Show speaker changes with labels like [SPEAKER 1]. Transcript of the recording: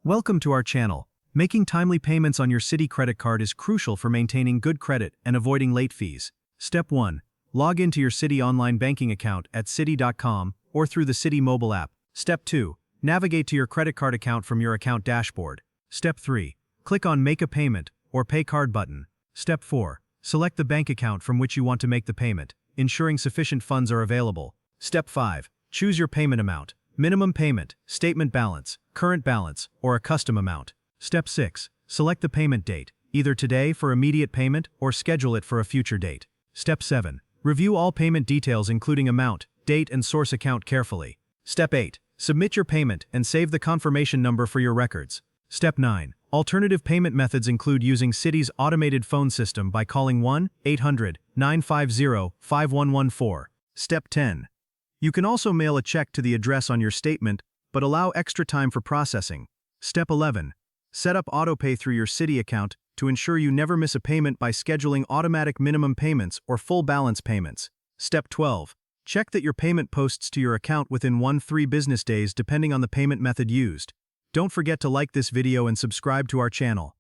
[SPEAKER 1] Welcome to our channel. Making timely payments on your Citi credit card is crucial for maintaining good credit and avoiding late fees. Step 1. Log into your Citi online banking account at citi.com or through the Citi mobile app. Step 2. Navigate to your credit card account from your account dashboard. Step 3. Click on Make a Payment or Pay Card button. Step 4. Select the bank account from which you want to make the payment, ensuring sufficient funds are available. Step 5. Choose your payment amount. Minimum payment, statement balance, current balance, or a custom amount. Step 6. Select the payment date, either today for immediate payment or schedule it for a future date. Step 7. Review all payment details including amount, date, and source account carefully. Step 8. Submit your payment and save the confirmation number for your records. Step 9. Alternative payment methods include using Citi's automated phone system by calling 1-800-950-5114. Step 10. You can also mail a check to the address on your statement, but allow extra time for processing. Step 11. Set up autopay through your Citi account to ensure you never miss a payment by scheduling automatic minimum payments or full balance payments. Step 12. Check that your payment posts to your account within 1-3 business days depending on the payment method used. Don't forget to like this video and subscribe to our channel.